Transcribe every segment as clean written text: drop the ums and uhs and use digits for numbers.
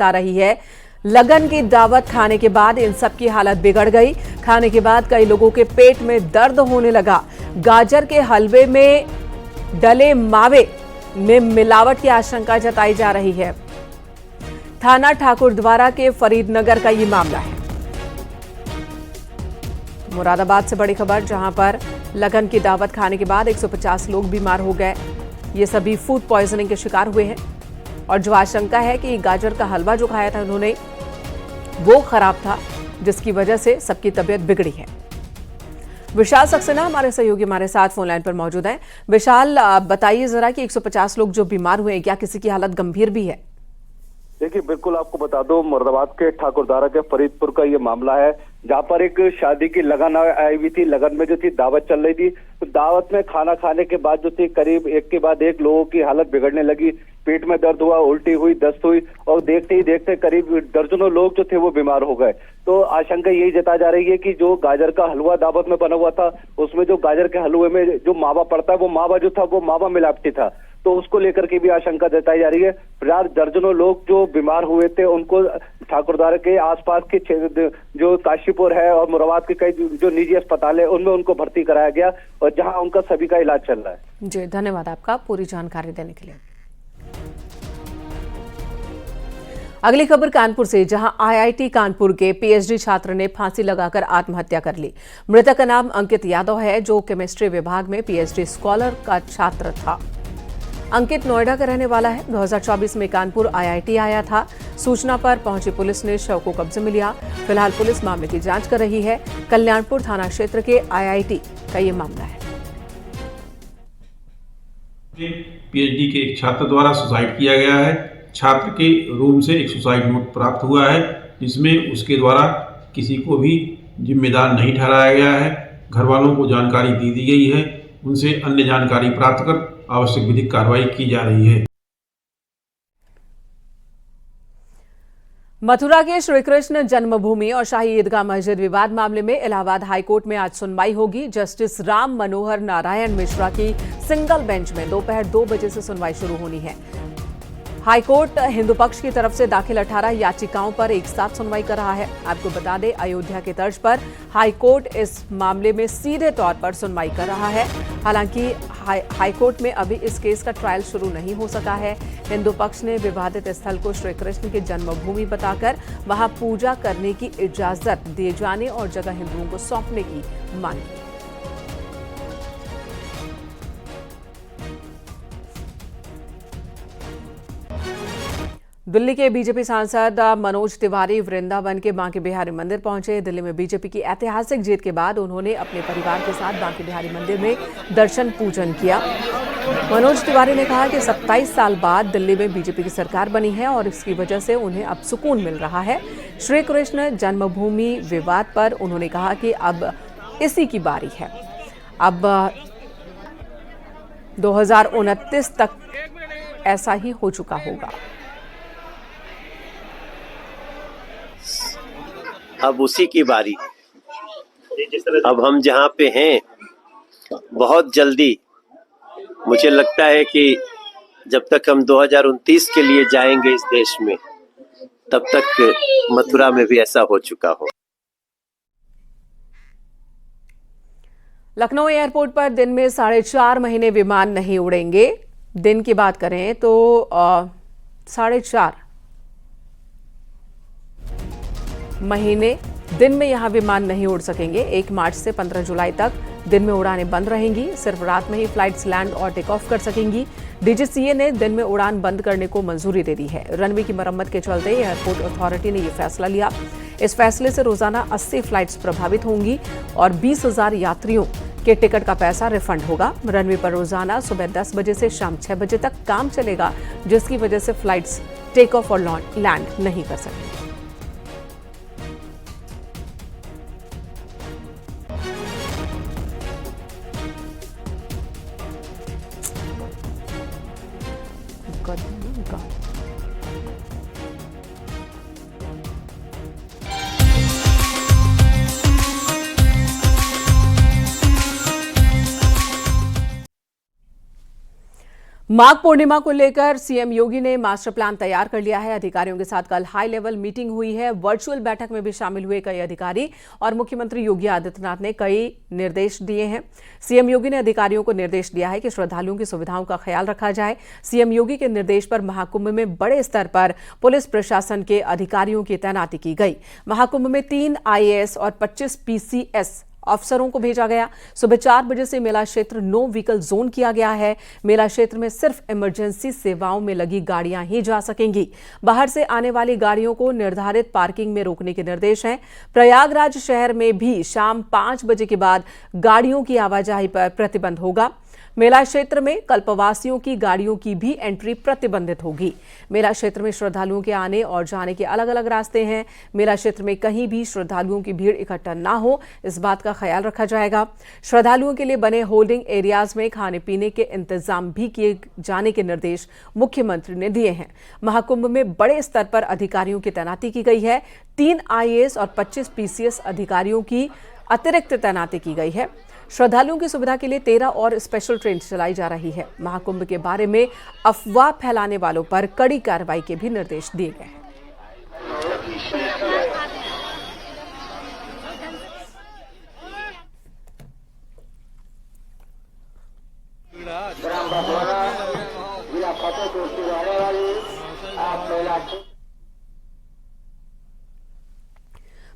बता रही है। लगन की दावत खाने के बाद इन सब की हालत बिगड़ गई। खाने के बाद कई लोगों के पेट में दर्द होने लगा। गाजर के हलवे में डले मावे में मिलावट की आशंका जताई जा रही है। थाना ठाकुरद्वारा के फरीदनगर का ये मामला है। मुरादाबाद से बड़ी खबर, जहां पर लगन की दावत खाने के बाद 150 लोग बीमार हो गए। ये सभी फूड पॉइजनिंग के शिकार हुए हैं और जो आशंका है कि गाजर का हलवा जो खाया था उन्होंने वो खराब था, जिसकी वजह से सबकी तबीयत बिगड़ी है। विशाल सक्सेना हमारे सहयोगी हमारे साथ फोन लाइन पर मौजूद हैं। विशाल, बताइए जरा कि 150 लोग जो बीमार हुए हैं, क्या किसी की हालत गंभीर भी है? देखिए, बिल्कुल आपको बता दो, मुरादाबाद के ठाकुरद्वारा के फरीदपुर का ये मामला है, जहाँ पर एक शादी की लगन आई हुई थी। लगन में जो थी दावत चल रही थी, तो दावत में खाना खाने के बाद जो थी करीब एक के बाद एक लोगों की हालत बिगड़ने लगी। पेट में दर्द हुआ, उल्टी हुई, दस्त हुई और देखते ही देखते करीब दर्जनों लोग जो थे वो बीमार हो गए। तो आशंका यही जताई जा रही है कि जो गाजर का हलवा दावत में बना हुआ था, उसमें जो गाजर के हलवे में जो मावा पड़ता है, वो मावा जो था वो मावा मिलावटी था। तो उसको लेकर के भी आशंका जताई जा रही है। फिलहाल दर्जनों लोग जो बीमार हुए थे उनको ठाकुरद्वारा के आसपास के क्षेत्र जो काशीपुर है और मुरादाबाद के कई जो निजी अस्पताल है उनमें उनको भर्ती कराया गया और जहां उनका सभी का इलाज चल रहा है। जी, धन्यवाद आपका पूरी जानकारी देने के लिए। अगली खबर कानपुर से, जहां आईआईटी कानपुर के पीएचडी छात्र ने फांसी लगाकर आत्महत्या कर ली। मृतक का नाम अंकित यादव है, जो केमिस्ट्री विभाग में पीएचडी स्कॉलर का छात्र था। अंकित नोएडा का रहने वाला है। 2024 में कानपुर आईआईटी आया था। सूचना पर पहुंची पुलिस ने शव को कब्जे में लिया। फिलहाल पुलिस मामले की जांच कर रही है। कल्याणपुर थाना क्षेत्र के आईआईटी का ये मामला है। पीएचडी के एक छात्र द्वारा सुसाइड किया गया है। छात्र के रूम से एक सुसाइड नोट प्राप्त हुआ है, जिसमें उसके द्वारा किसी को भी जिम्मेदार नहीं ठहराया गया है। घर वालों को जानकारी दी गई है, उनसे अन्य जानकारी प्राप्त कर आवश्यक विधिक कार्रवाई की जा रही है। मथुरा के श्रीकृष्ण जन्मभूमि और शाही ईदगाह मस्जिद विवाद मामले में इलाहाबाद हाईकोर्ट में आज सुनवाई होगी। जस्टिस राम मनोहर नारायण मिश्रा की सिंगल बेंच में दोपहर 2 बजे से सुनवाई शुरू होनी है। हाईकोर्ट हिंदू पक्ष की तरफ से दाखिल 18 याचिकाओं पर एक साथ सुनवाई कर रहा है। आपको बता दें, अयोध्या की तर्ज पर हाईकोर्ट इस मामले में सीधे तौर पर सुनवाई कर रहा है। हालांकि हाईकोर्ट में अभी इस केस का ट्रायल शुरू नहीं हो सका है। हिंदू पक्ष ने विवादित स्थल को श्री कृष्ण की जन्मभूमि बताकर वहां पूजा करने की इजाजत दिए जाने और जगह हिंदुओं को सौंपने की मांग की। दिल्ली के बीजेपी सांसद मनोज तिवारी वृंदावन के बांके बिहारी मंदिर पहुंचे। दिल्ली में बीजेपी की ऐतिहासिक जीत के बाद उन्होंने अपने परिवार के साथ बांके बिहारी मंदिर में दर्शन पूजन किया। मनोज तिवारी ने कहा कि 27 साल बाद दिल्ली में बीजेपी की सरकार बनी है और इसकी वजह से उन्हें अब सुकून मिल रहा है। श्री कृष्ण जन्मभूमि विवाद पर उन्होंने कहा कि अब इसी की बारी है। अब 2029 तक ऐसा ही हो चुका होगा। अब उसी की बारी है। अब हम जहाँ पे हैं, बहुत जल्दी मुझे लगता है कि जब तक हम 2029 के लिए जाएंगे इस देश में, तब तक मथुरा में भी ऐसा हो चुका हो। लखनऊ एयरपोर्ट पर दिन में 4.5 महीने विमान नहीं उड़ेंगे। दिन की बात करें तो 4.5 महीने दिन में यहां विमान नहीं उड़ सकेंगे। 1 मार्च से 15 जुलाई तक दिन में उड़ानें बंद रहेंगी। सिर्फ रात में ही फ्लाइट्स लैंड और टेक ऑफ कर सकेंगी। डीजीसीए ने दिन में उड़ान बंद करने को मंजूरी दे दी है। रनवे की मरम्मत के चलते एयरपोर्ट अथॉरिटी ने यह फैसला लिया। इस फैसले से रोजाना 80 फ्लाइट्स प्रभावित होंगी और 20,000 यात्रियों के टिकट का पैसा रिफंड होगा। रनवे पर रोजाना सुबह 10 बजे से शाम 6 बजे तक काम चलेगा, जिसकी वजह से फ्लाइट्स टेक ऑफ और लैंड नहीं कर सकेंगी। माघ पूर्णिमा को लेकर सीएम योगी ने मास्टर प्लान तैयार कर लिया है। अधिकारियों के साथ कल हाई लेवल मीटिंग हुई है। वर्चुअल बैठक में भी शामिल हुए कई अधिकारी और मुख्यमंत्री योगी आदित्यनाथ ने कई निर्देश दिए हैं। सीएम योगी ने अधिकारियों को निर्देश दिया है कि श्रद्धालुओं की सुविधाओं का ख्याल रखा जाए। सीएम योगी के निर्देश पर महाकुंभ में बड़े स्तर पर पुलिस प्रशासन के अधिकारियों की तैनाती की गई। महाकुंभ में 3 IAS और 25 PCS अफसरों को भेजा गया। सुबह 4 बजे से मेला क्षेत्र नो व्हीकल जोन किया गया है। मेला क्षेत्र में सिर्फ इमरजेंसी सेवाओं में लगी गाड़ियां ही जा सकेंगी। बाहर से आने वाली गाड़ियों को निर्धारित पार्किंग में रोकने के निर्देश हैं। प्रयागराज शहर में भी शाम 5 बजे के बाद गाड़ियों की आवाजाही पर प्रतिबंध होगा। मेला क्षेत्र में कल्पवासियों की गाड़ियों की भी एंट्री प्रतिबंधित होगी। मेला क्षेत्र में श्रद्धालुओं के आने और जाने के अलग अलग रास्ते हैं। मेला क्षेत्र में कहीं भी श्रद्धालुओं की भीड़ इकट्ठा ना हो, इस बात का ख्याल रखा जाएगा। श्रद्धालुओं के लिए बने होल्डिंग एरियाज में खाने पीने के इंतजाम भी किए जाने के निर्देश मुख्यमंत्री ने दिए हैं। महाकुंभ में बड़े स्तर पर अधिकारियों की तैनाती की गई है। 3 IAS और 25 PCS अधिकारियों की अतिरिक्त तैनाती की गई है। श्रद्धालुओं की सुविधा के लिए 13 और स्पेशल ट्रेन चलाई जा रही है। महाकुंभ के बारे में अफवाह फैलाने वालों पर कड़ी कार्रवाई के भी निर्देश दिए गए हैं।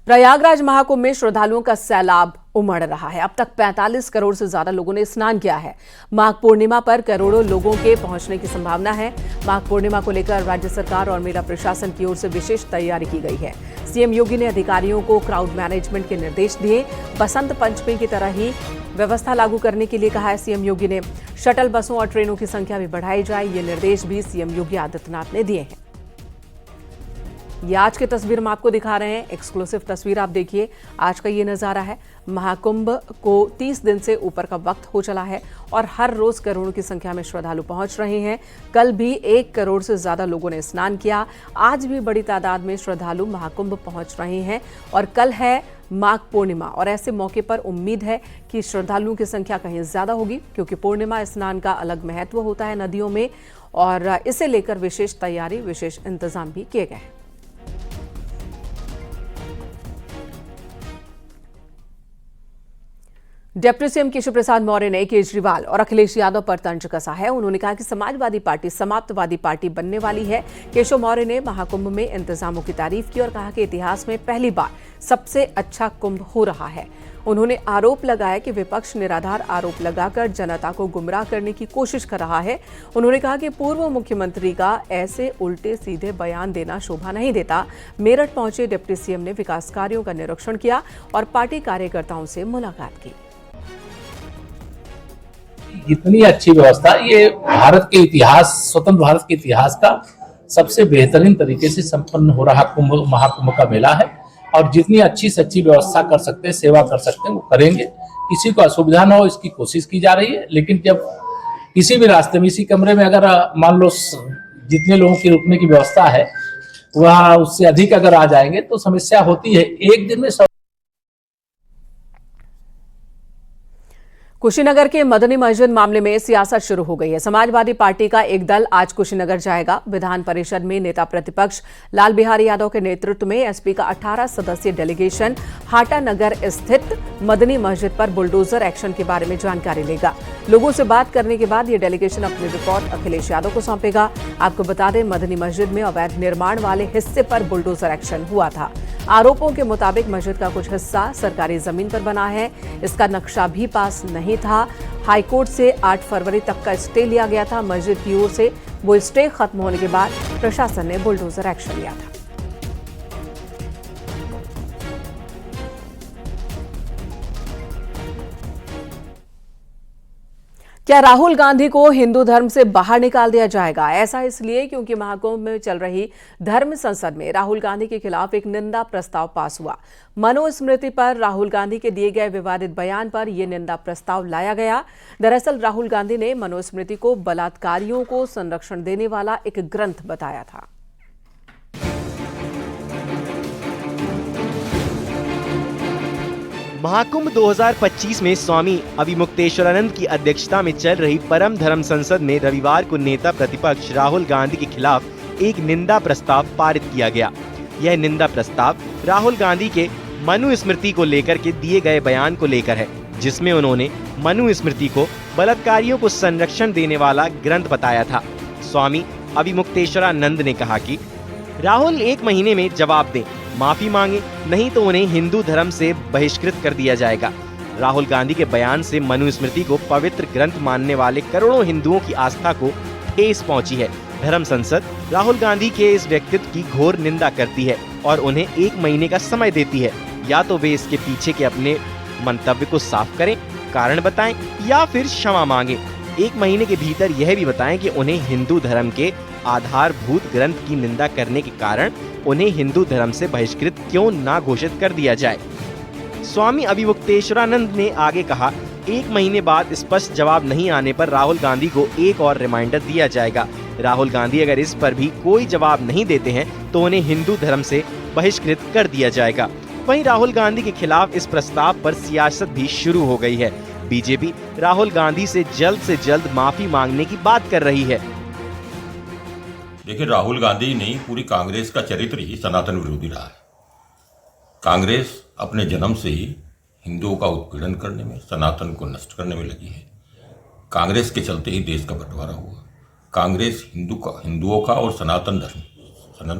प्रयागराज महाकुंभ में श्रद्धालुओं का सैलाब उमड़ रहा है। अब तक 45 करोड़ से ज्यादा लोगों ने स्नान किया है। माघ पूर्णिमा पर करोड़ों लोगों के पहुंचने की संभावना है। माघ पूर्णिमा को लेकर राज्य सरकार और मेला प्रशासन की ओर से विशेष तैयारी की गई है। सीएम योगी ने अधिकारियों को क्राउड मैनेजमेंट के निर्देश दिए। बसंत पंचमी की तरह ही व्यवस्था लागू करने के लिए कहा है सीएम योगी ने। शटल बसों और ट्रेनों की संख्या भी बढ़ाई जाए, ये निर्देश भी सीएम योगी आदित्यनाथ ने दिए हैं। ये आज की तस्वीर हम आपको दिखा रहे हैं। एक्सक्लूसिव तस्वीर आप देखिए। आज का ये नज़ारा है। महाकुंभ को 30 दिन से ऊपर का वक्त हो चला है और हर रोज करोड़ों की संख्या में श्रद्धालु पहुंच रहे हैं। कल भी 1 करोड़ से ज्यादा लोगों ने स्नान किया। आज भी बड़ी तादाद में श्रद्धालु महाकुंभ पहुंच रहे हैं और कल है माघ पूर्णिमा और ऐसे मौके पर उम्मीद है कि श्रद्धालुओं की संख्या कहीं ज्यादा होगी, क्योंकि पूर्णिमा स्नान का अलग महत्व होता है नदियों में और इसे लेकर विशेष तैयारी, विशेष इंतजाम भी किए गए हैं। डिप्टी सीएम केशव प्रसाद मौर्य ने केजरीवाल और अखिलेश यादव पर तंज कसा है। उन्होंने कहा कि समाजवादी पार्टी समाप्तवादी पार्टी बनने वाली है। केशव मौर्य ने महाकुंभ में इंतजामों की तारीफ की और कहा कि इतिहास में पहली बार सबसे अच्छा कुंभ हो रहा है। उन्होंने आरोप लगाया कि विपक्ष निराधार आरोप लगाकर जनता को गुमराह करने की कोशिश कर रहा है। उन्होंने कहा कि पूर्व मुख्यमंत्री का ऐसे उल्टे सीधे बयान देना शोभा नहीं देता। मेरठ पहुंचे डिप्टी सीएम ने विकास कार्यों का निरीक्षण किया और पार्टी कार्यकर्ताओं से मुलाकात की। इतनी अच्छी व्यवस्था, ये भारत के इतिहास, स्वतंत्र भारत के इतिहास का सबसे बेहतरीन तरीके से संपन्न हो रहा कुंभ, महाकुंभ का मेला है और जितनी अच्छी से अच्छी व्यवस्था कर सकते हैं, सेवा कर सकते हैं, वो करेंगे। किसी को असुविधा न हो इसकी कोशिश की जा रही है। लेकिन जब किसी भी रास्ते में, इसी कमरे में अगर मान लो जितने लोगों की रुकने की व्यवस्था है वह उससे अधिक अगर आ जाएंगे तो समस्या होती है। एक दिन में कुशीनगर के मदनी मस्जिद मामले में सियासत शुरू हो गई है। समाजवादी पार्टी का एक दल आज कुशीनगर जाएगा। विधान परिषद में नेता प्रतिपक्ष लाल बिहारी यादव के नेतृत्व में एसपी का 18 सदस्यीय डेलीगेशन हाटा नगर स्थित मदनी मस्जिद पर बुलडोजर एक्शन के बारे में जानकारी लेगा। लोगों से बात करने के बाद ये डेलीगेशन अपनी रिपोर्ट अखिलेश यादव को सौंपेगा। आपको बता दें, मदनी मस्जिद में अवैध निर्माण वाले हिस्से पर बुलडोजर एक्शन हुआ था। आरोपों के मुताबिक मस्जिद का कुछ हिस्सा सरकारी जमीन पर बना है। इसका नक्शा भी पास नहीं था। हाईकोर्ट से 8 फरवरी तक का स्टे लिया गया था। मस्जिद की ओर से वो स्टे खत्म होने के बाद प्रशासन ने बुलडोजर एक्शन लिया था। क्या राहुल गांधी को हिंदू धर्म से बाहर निकाल दिया जाएगा? ऐसा इसलिए क्योंकि महाकुंभ में चल रही धर्म संसद में राहुल गांधी के खिलाफ एक निंदा प्रस्ताव पास हुआ। मनुस्मृति पर राहुल गांधी के दिए गए विवादित बयान पर यह निंदा प्रस्ताव लाया गया। दरअसल राहुल गांधी ने मनुस्मृति को बलात्कारियों को संरक्षण देने वाला एक ग्रंथ बताया था। महाकुंभ 2025 में स्वामी अभिमुक्तेश्वरानंद की अध्यक्षता में चल रही परम धर्म संसद में रविवार को नेता प्रतिपक्ष राहुल गांधी के खिलाफ एक निंदा प्रस्ताव पारित किया गया। यह निंदा प्रस्ताव राहुल गांधी के मनुस्मृति को लेकर के दिए गए बयान को लेकर है, जिसमें उन्होंने मनुस्मृति को बलात्कारियों को संरक्षण देने वाला ग्रंथ बताया था। स्वामी अभिमुक्तेश्वरानंद ने कहा कि राहुल 1 महीने में जवाब दें, माफी मांगे, नहीं तो उन्हें हिंदू धर्म से बहिष्कृत कर दिया जाएगा। राहुल गांधी के बयान से मनुस्मृति को पवित्र ग्रंथ मानने वाले करोड़ों हिंदुओं की आस्था को ठेस पहुंची है। धर्म संसद राहुल गांधी के इस व्यक्तित्व की घोर निंदा करती है और उन्हें 1 महीने का समय देती है। या तो वे इसके पीछे के अपने मंतव्य को साफ करें, कारण बताएं, या फिर क्षमा मांगे। 1 महीने के भीतर यह भी बताएं कि उन्हें हिंदू धर्म के आधारभूत ग्रंथ की निंदा करने के कारण उन्हें हिंदू धर्म से बहिष्कृत क्यों ना घोषित कर दिया जाए। स्वामी अभिमुक्तेश्वरानंद ने आगे कहा, 1 महीने बाद स्पष्ट जवाब नहीं आने पर राहुल गांधी को एक और रिमाइंडर दिया जाएगा। राहुल गांधी अगर इस पर भी कोई जवाब नहीं देते हैं तो उन्हें हिंदू धर्म से बहिष्कृत कर दिया जाएगा। वहीं राहुल गांधी के खिलाफ इस प्रस्ताव पर सियासत भी शुरू हो गई है। बीजेपी राहुल गांधी से जल्द माफी मांगने की बात कर रही है। देखिए, राहुल गांधी नहीं, पूरी कांग्रेस का चरित्र ही सनातन विरोधी रहा है। कांग्रेस अपने जन्म से ही हिंदुओं का उत्पीड़न करने में, सनातन को नष्ट करने में लगी है। कांग्रेस के चलते ही देश का बंटवारा हुआ। कांग्रेस हिंदुओं का और सनातन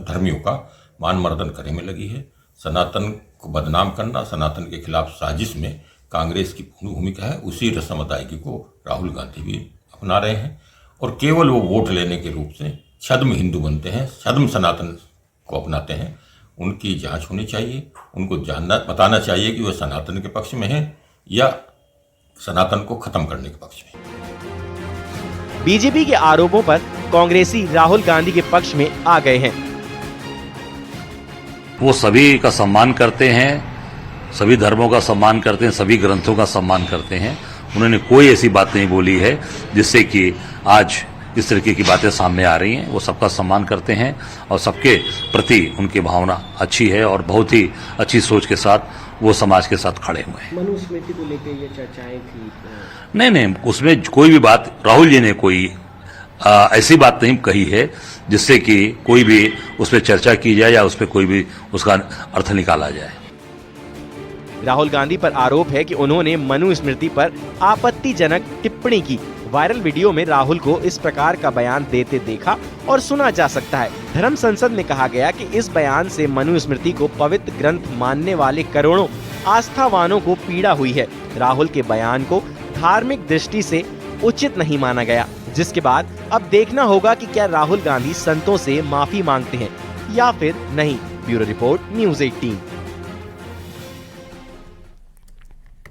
धर्मियों का मान मर्दन करने में लगी है। सनातन को बदनाम करना, सनातन के खिलाफ साजिश में कांग्रेस की पूर्ण भूमिका है। उसी रस्म अदायगी को राहुल गांधी भी अपना रहे हैं और केवल वो वोट लेने के रूप से छद्म हिंदू बनते हैं, छद्म सनातन को अपनाते हैं। उनकी जांच होनी चाहिए। उनको बताना चाहिए कि वह सनातन के पक्ष में है या सनातन को खत्म करने के पक्ष में। बीजेपी के आरोपों पर कांग्रेसी राहुल गांधी के पक्ष में आ गए हैं। वो सभी का सम्मान करते हैं, सभी धर्मों का सम्मान करते हैं, सभी ग्रंथों का सम्मान करते हैं। उन्होंने कोई ऐसी बात नहीं बोली है जिससे कि आज इस तरीके की बातें सामने आ रही हैं। वो सबका सम्मान करते हैं और सबके प्रति उनकी भावना अच्छी है और बहुत ही अच्छी सोच के साथ वो समाज के साथ खड़े हुए हैं। मनुस्मृति को लेकर ये चर्चाएं थी। नहीं, उसमें कोई भी बात राहुल जी ने कोई ऐसी बात नहीं कही है जिससे कि कोई भी उस पर चर्चा की जाए या उस पर कोई भी उसका अर्थ निकाला जाए। राहुल गांधी पर आरोप है कि उन्होंने मनुस्मृति पर आपत्तिजनक टिप्पणी की। वायरल वीडियो में राहुल को इस प्रकार का बयान देते देखा और सुना जा सकता है। धर्म संसद में कहा गया कि इस बयान से मनुस्मृति को पवित्र ग्रंथ मानने वाले करोड़ों आस्थावानों को पीड़ा हुई है। राहुल के बयान को धार्मिक दृष्टि से उचित नहीं माना गया, जिसके बाद अब देखना होगा कि क्या राहुल गांधी संतों से माफी मांगते हैं या फिर नहीं। Bureau report, news 18।